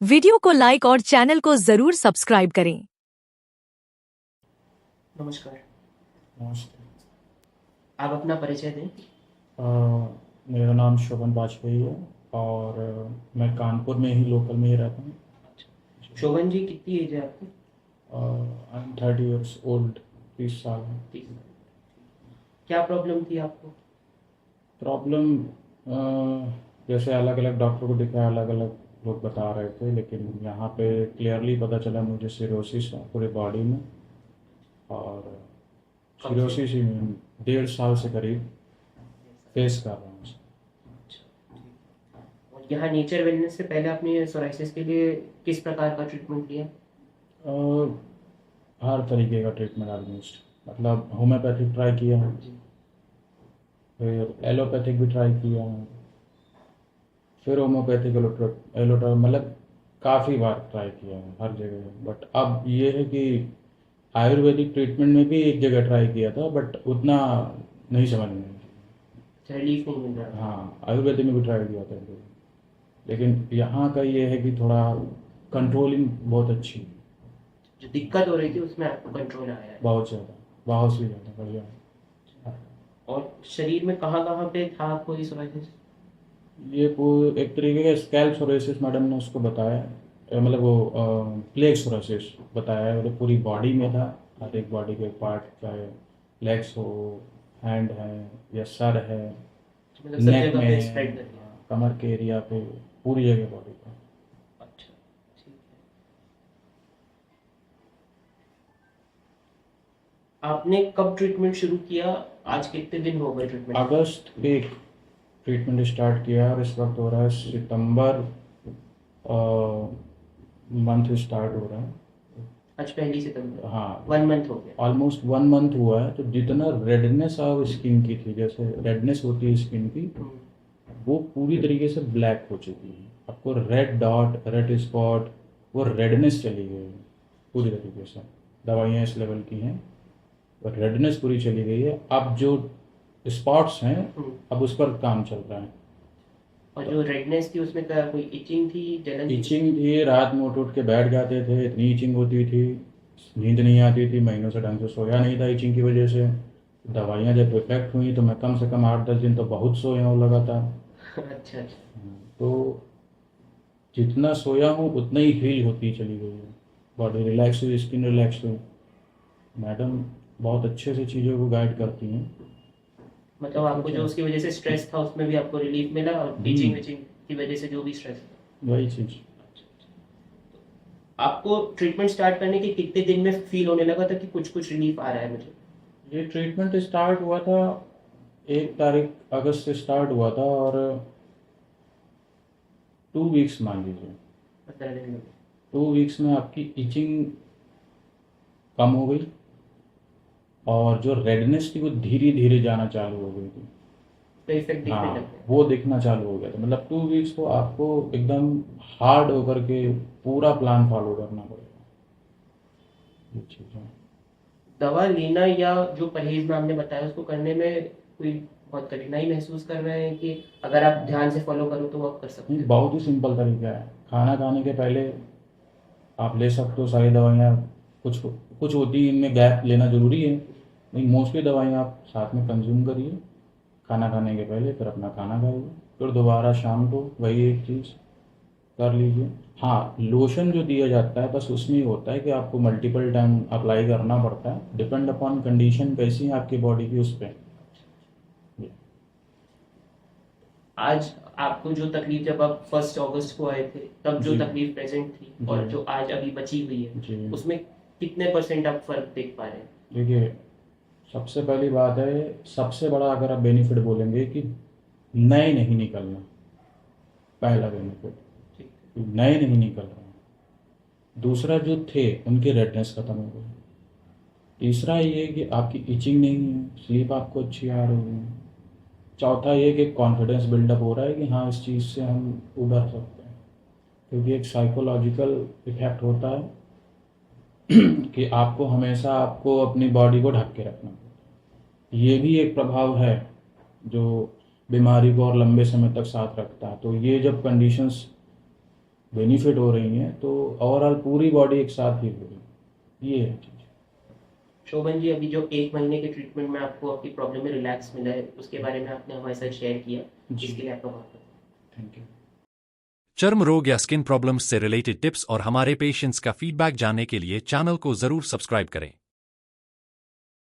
Video को like और channel को जरूर सब्सक्राइब करें। नमस्कार। नमस्ते। आप अपना परिचय दें। मेरा नाम शोभन वाजपेयी है और मैं कानपुर में ही लोकल में ही रहता हूँ। शोभन जी, कितनी एज है आपकी? आई एम 30 ईयर्स ओल्ड, 30 साल है। 30। क्या प्रॉब्लम थी आपको? प्रॉब्लम जैसे अलग अलग डॉक्टर को दिखाया, अलग अलग लोग बता रहे थे, लेकिन यहाँ पे क्लियरली पता चला मुझे सिरोसिस है पूरे बॉडी में। और कब से? सिरोसिस ही मैं 1.5 साल से करीब फेस कर रहा हूँ। और यहाँ नेचर वेलनेस से पहले आपने सोराइसिस के लिए किस प्रकार का ट्रीटमेंट लिया? हर तरीके का ट्रीटमेंट ऑलमोस्ट, मतलब होम्योपैथिक ट्राई किया है, फिर एलोपैथिक भी ट्राई किया है, फिर होम्योपैथिक एलोट्रा मतलब काफ़ी बार ट्राई किया है हर जगह। बट अब ये है कि आयुर्वेदिक ट्रीटमेंट में भी एक जगह ट्राई किया था, बट उतना नहीं समझ में आया। रिलीफ नहीं मिल रहा? हाँ, आयुर्वेदिक में भी ट्राई किया था, लेकिन यहाँ का ये है कि थोड़ा कंट्रोलिंग बहुत अच्छी है। जो दिक्कत हो रही थी उसमें आपको कंट्रोल आया है? बहुत ज़्यादा, बहुत सी ज़्यादा बढ़िया। और शरीर में कहाँ कहाँ पे था आपको ये सोराइसिस? ये एक तरीके का स्कैल्प सोरेसिस मैडम ने उसको बताया, मतलब वो प्लेग सोरेसिस बताया है। मतलब पूरी बॉडी में था, हर एक बॉडी के पार्ट, चाहे लेग्स हो, हैंड है या सर है, मतलब सब नेक जगह में पे है, स्प्रेड कर दिया? कमर के एरिया पे, पूरी जगह बॉडी पे। अच्छा, ठीक है। आपने कब ट्रीटमेंट शुरू किया? आज कितने दिन हो गए ट्रीटमेंट? अगस्त 1 ट्रीटमेंट स्टार्ट किया और इस वक्त हो रहा है सितंबर मंथ स्टार्ट हो रहा है। आज 1 सितंबर। हाँ, 1 मंथ हो गया। ऑलमोस्ट 1 मंथ हुआ है। तो जितना रेडनेस अब स्किन की थी, जैसे रेडनेस होती है स्किन की, वो पूरी तरीके से ब्लैक हो चुकी है। आपको रेड डॉट, रेड स्पॉट, वो रेडनेस चली गई है पूरी तरीके से। दवाइयाँ इस लेवल की हैं, और रेडनेस पूरी चली गई है। अब जो स्पॉट्स हैं, अब उस पर काम चल रहा है। और जो रेडनेस थी उसमें क्या कोई इचिंग थी, जलन थी? इचिंग थी, रात में उठ उठ के बैठ जाते थे, इतनी इचिंग होती थी, नींद नहीं आती थी, महीनों से ढंग से सोया नहीं था इचिंग की वजह से। दवाइयाँ जब इफेक्ट हुई तो मैं कम से कम 8-10 दिन तो बहुत सोया हूँ लगातार। अच्छा अच्छा। तो जितना सोया हूँ उतना ही हील होती चली गई है, बॉडी रिलैक्स हुई, स्किन रिलैक्स हुई। मैडम बहुत अच्छे से चीज़ों को गाइड करती हैं। मतलब आपको जो उसकी वजह से स्ट्रेस था उसमें भी आपको रिलीफ मिला, और टीचिंग विचिंग की वजह से जो भी स्ट्रेस था? वही चीज़। आपको ट्रीटमेंट स्टार्ट करने के कितने दिन में फील होने लगा था कि कुछ कुछ रिलीफ आ रहा है मुझे? ये ट्रीटमेंट स्टार्ट हुआ था 1 तारीख अगस्त से स्टार्ट हुआ था, और 2 वीक्स मान लीजिए। 15 दिन में? 2 वीक्स में आपकी इचिंग कम हो गई, और जो रेडनेस थी वो धीरे धीरे जाना चालू हो गई थी। तो इफेक्ट दिखने लग हाँ, गया? वो दिखना चालू हो गया था। मतलब 2 वीक्स को आपको एकदम हार्ड होकर के पूरा प्लान फॉलो करना पड़ेगा, ये चीज़ है। दवा लेना या जो परहेज में आपने बताया उसको करने में कोई बहुत कठिनाई महसूस कर रहे हैं कि अगर आप ध्यान से फॉलो करो तो वो आप कर सकते नहीं, हो? बहुत ही सिंपल तरीका है। खाना खाने के पहले आप ले सकते हो सारी दवाइयाँ। कुछ कुछ होती है इनमें गैप लेना ज़रूरी है, नहीं मोस्टली दवाइयाँ आप साथ में कंज्यूम करिए खाना खाने के पहले, फिर अपना खाना खाइए, फिर दोबारा शाम को वही एक चीज़ कर लीजिए। हाँ, लोशन जो दिया जाता है बस उसमें ही होता है कि आपको मल्टीपल टाइम अप्लाई करना पड़ता है, डिपेंड अपॉन कंडीशन कैसी है आपकी बॉडी की, उस पर। आज आपको जो तकलीफ, जब आप 1 अगस्त को आए थे तब जो जी। तकलीफ प्रेजेंट थी जी। और जो आज अभी बची हुई है, जी, उसमें कितने परसेंट आप फर्क देख पा रहे हैं? देखिए, सबसे पहली बात है, सबसे बड़ा अगर आप बेनिफिट बोलेंगे कि नए नहीं निकलना, पहला बेनिफिट, ठीक नए नहीं निकल रहे हैं। दूसरा, जो थे उनकी रेडनेस खत्म हो गई। तीसरा ये कि आपकी इचिंग नहीं है, स्लीप आपको अच्छी आ रही है। चौथा ये कि कॉन्फिडेंस बिल्डअप हो रहा है कि हाँ, इस चीज़ से हम उभर सकते हैं, क्योंकि एक साइकोलॉजिकल इफेक्ट होता है कि आपको हमेशा आपको अपनी बॉडी को ढक के रखना पड़ता है। ये भी एक प्रभाव है जो बीमारी को और लंबे समय तक साथ रखता है। तो ये जब कंडीशंस बेनिफिट हो रही हैं, तो ओवरऑल पूरी बॉडी एक साथ हील हो रही है, ये है चीज़। शोभन जी, अभी जो 1 महीने के ट्रीटमेंट में आपको आपकी प्रॉब्लम में रिलैक्स मिला है, उसके बारे में आपने हमारे साथ शेयर किया, जी। इसके लिए आपका बहुत बहुत थैंक यू। चर्म रोग या स्किन प्रॉब्लम्स से रिलेटेड टिप्स और हमारे पेशेंट्स का फीडबैक जानने के लिए चैनल को जरूर सब्सक्राइब करें।